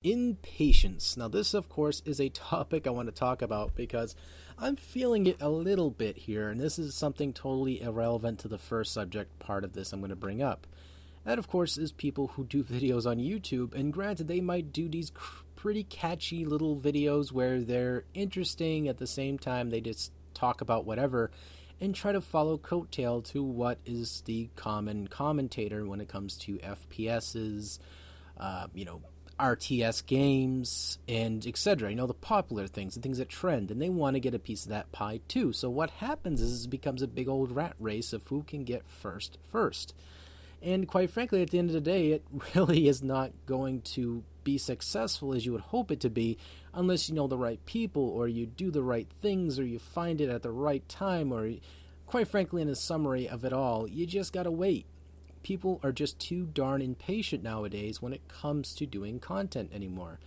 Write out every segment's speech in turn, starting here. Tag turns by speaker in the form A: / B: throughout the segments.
A: Impatience. Now, this, of course, is a topic I want to talk about because I'm feeling it a little bit here, and this is something totally irrelevant to the first subject part of this I'm going to bring up. That, of course, is people who do videos on YouTube, and granted, they might do these pretty catchy little videos where they're interesting at the same time they just talk about whatever and try to follow coattail to what is the common commentator when it comes to FPSs, RTS games, and etc. The popular things, the things that trend, and they want to get a piece of that pie too. So what happens is it becomes a big old rat race of who can get first. And quite frankly, at the end of the day, it really is not going to be successful as you would hope it to be unless you know the right people, or you do the right things, or you find it at the right time, or quite frankly, in a summary of it all, you just gotta wait. People are just too darn impatient nowadays when it comes to doing content anymore.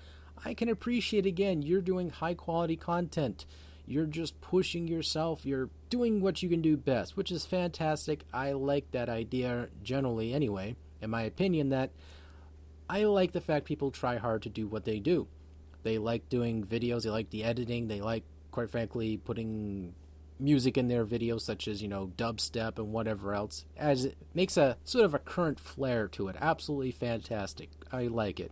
A: I can appreciate, again, you're doing high quality content. You're just pushing yourself. You're doing what you can do best, which is fantastic. I like that idea generally anyway. In my opinion, that I like the fact people try hard to do what they do. They like doing videos. They like the editing. They like, quite frankly, putting music in their videos, such as, dubstep and whatever else, as it makes a sort of a current flair to it. Absolutely fantastic. I like it.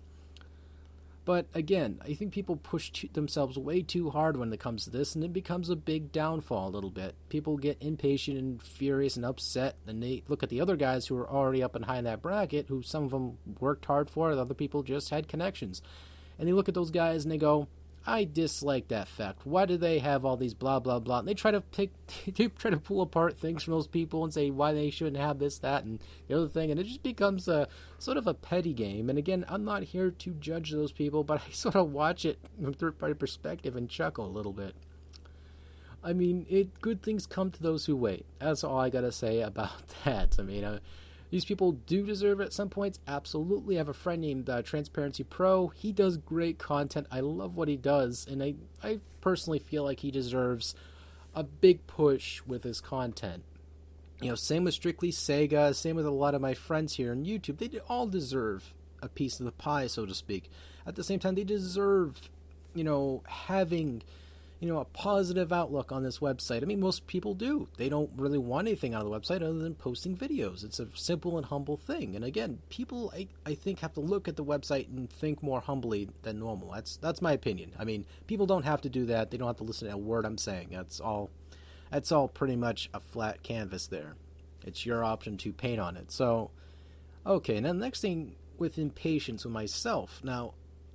A: But again, I think people push themselves way too hard when it comes to this, and it becomes a big downfall a little bit. People get impatient and furious and upset, and they look at the other guys who are already up and high in that bracket, who some of them worked hard for, and other people just had connections. And they look at those guys and they go, I dislike that fact. Why do they have all these blah, blah, blah? And they try to pull apart things from those people and say why they shouldn't have this, that, and the other thing. And it just becomes a sort of a petty game. And again, I'm not here to judge those people, but I sort of watch it from a third-party perspective and chuckle a little bit. I mean, good things come to those who wait. That's all I gotta say about that. I mean, these people do deserve it at some points. Absolutely. I have a friend named Transparency Pro. He does great content. I love what he does. And I personally feel like he deserves a big push with his content. Same with Strictly Sega. Same with a lot of my friends here on YouTube. They all deserve a piece of the pie, so to speak. At the same time, they deserve, having a positive outlook on this website. I mean, most people do. They don't really want anything out of the website other than posting videos. It's a simple and humble thing. And again, people, I think, have to look at the website and think more humbly than normal. That's my opinion. I mean, people don't have to do that. They don't have to listen to a word I'm saying. That's all pretty much a flat canvas there. It's your option to paint on it. So, okay, now the next thing with impatience with myself. Now,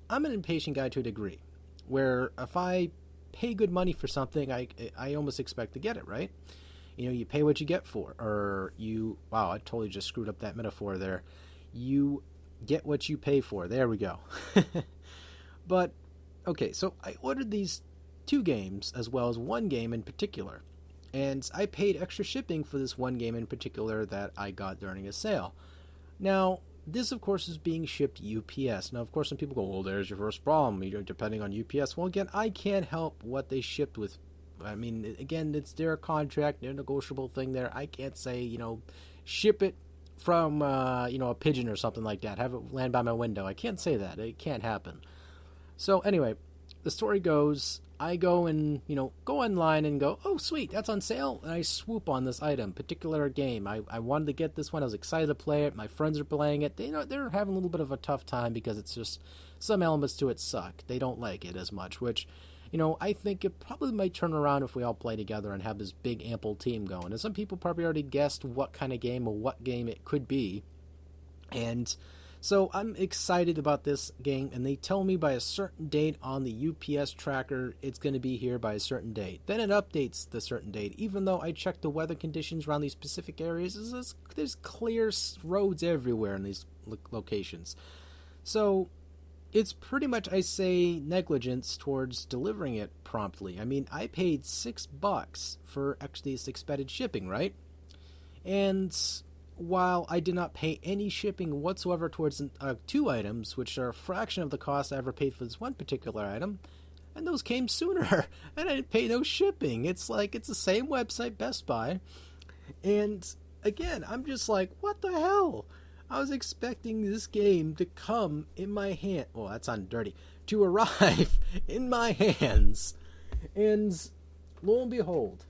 A: I'm an impatient guy to a degree, where if I pay good money for something, I almost expect to get it, right? You pay what you get for, or wow, I totally just screwed up that metaphor there. You get what you pay for. There we go. But, okay, so I ordered these 2 games as well as 1 game in particular, and I paid extra shipping for this 1 game in particular that I got during a sale. Now, this, of course, is being shipped UPS. Now, of course, some people go, well, there's your first problem, depending on UPS. Well, again, I can't help what they shipped with. I mean, again, it's their contract, their negotiable thing there. I can't say, ship it from, a pigeon or something like that. Have it land by my window. I can't say that. It can't happen. So, anyway, the story goes, I go and, go online and go, oh, sweet, that's on sale. And I swoop on this item, particular game. I wanted to get this one. I was excited to play it. My friends are playing it. They're having a little bit of a tough time because it's just some elements to it suck. They don't like it as much, which, I think it probably might turn around if we all play together and have this big, ample team going. And some people probably already guessed what kind of game or what game it could be. And so I'm excited about this game, and they tell me by a certain date on the UPS tracker it's going to be here by a certain date. Then it updates the certain date, even though I checked the weather conditions around these specific areas. There's clear roads everywhere in these locations. So it's pretty much, I say, negligence towards delivering it promptly. I mean, I paid $6 for actually this expedited shipping, right? And while I did not pay any shipping whatsoever towards 2 items, which are a fraction of the cost I ever paid for this one particular item, and those came sooner, and I didn't pay no shipping. It's the same website, Best Buy, and again, I'm just like, what the hell? I was expecting this game to come in my hand. Oh, that sounded dirty. To arrive in my hands. And lo and behold,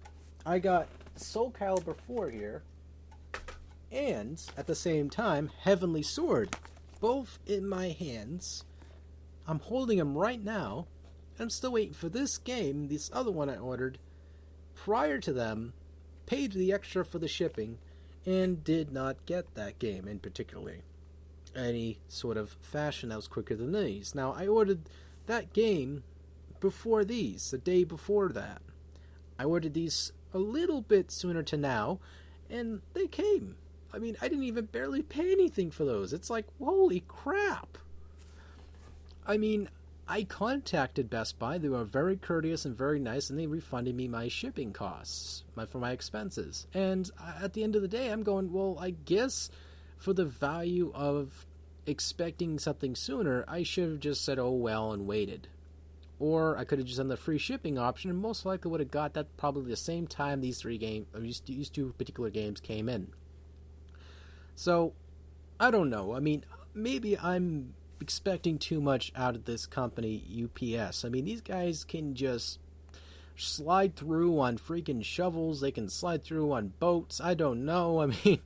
A: I got Soul Calibur 4 here. And, at the same time, Heavenly Sword. Both in my hands. I'm holding them right now. I'm still waiting for this game, this other one I ordered, prior to them, paid the extra for the shipping, and did not get that game in particularly any sort of fashion that was quicker than these. Now, I ordered that game before these, the day before that. I ordered these a little bit sooner to now, and they came. I mean, I didn't even barely pay anything for those. It's like, holy crap. I mean, I contacted Best Buy. They were very courteous and very nice, and they refunded me my shipping costs for my expenses. And at the end of the day, I'm going, well, I guess for the value of expecting something sooner, I should have just said, oh, well, and waited. Or I could have just done the free shipping option, and most likely would have got that probably the same time these two particular games came in. So, I don't know. I mean, maybe I'm expecting too much out of this company, UPS. I mean, these guys can just slide through on freaking shovels. They can slide through on boats. I don't know. I mean,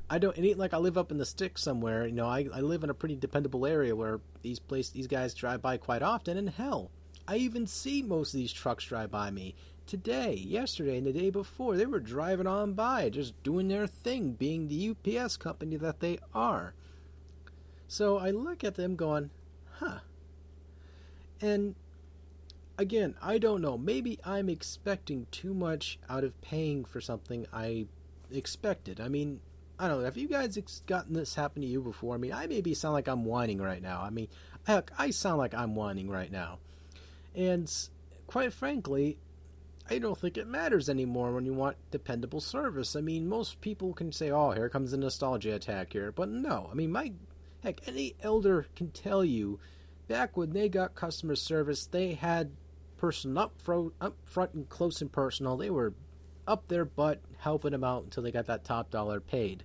A: it ain't like I live up in the sticks somewhere. You know, I live in a pretty dependable area where these guys drive by quite often. And hell, I even see most of these trucks drive by me today, yesterday, and the day before. They were driving on by, just doing their thing, being the UPS company that they are. So I look at them going, huh. And again, I don't know. Maybe I'm expecting too much out of paying for something I expected. I mean, I don't know. Have you guys gotten this happen to you before? I mean, I maybe sound like I'm whining right now. I mean, heck, I sound like I'm whining right now. And quite frankly, I don't think it matters anymore when you want dependable service. I mean, most people can say, oh, here comes a nostalgia attack here. But no, I mean, heck, any elder can tell you, back when they got customer service, they had person up front and close and personal. They were up their butt helping them out until they got that top dollar paid.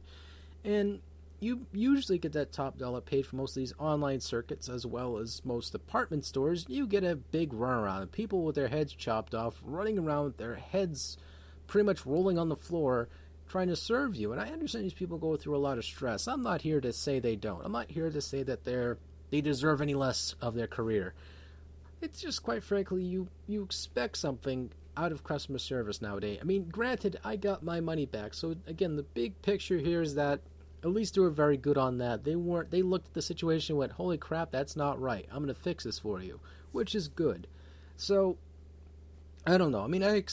A: And you usually get that top dollar paid for most of these online circuits, as well as most department stores. You get a big runaround. People with their heads chopped off, running around with their heads pretty much rolling on the floor, trying to serve you. And I understand these people go through a lot of stress. I'm not here to say they don't. I'm not here to say that they deserve any less of their career. It's just, quite frankly, you expect something out of customer service nowadays. I mean, granted, I got my money back. So again, the big picture here is that at least they were very good on that. They looked at the situation and went, holy crap, that's not right. I'm going to fix this for you, which is good. So I don't know. I mean, I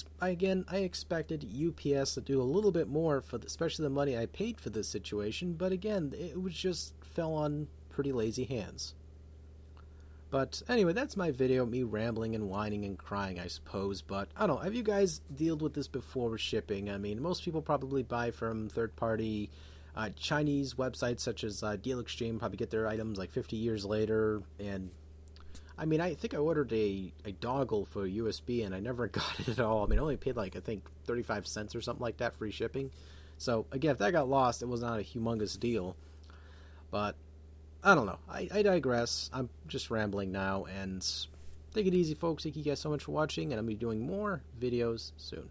A: expected UPS to do a little bit more for especially the money I paid for this situation, but again, it was just fell on pretty lazy hands. But anyway, that's my video, me rambling and whining and crying, I suppose. But I don't know, have you guys dealt with this before with shipping? I mean, most people probably buy from third-party Chinese websites such as Deal Exchange, probably get their items like 50 years later, and I mean, I think I ordered a dongle for USB, and I never got it at all. I mean, I only paid like, I think, 35 cents or something like that free shipping. So, again, if that got lost, it was not a humongous deal. But, I don't know. I digress. I'm just rambling now, and take it easy, folks. Thank you guys so much for watching, and I'm going to be doing more videos soon.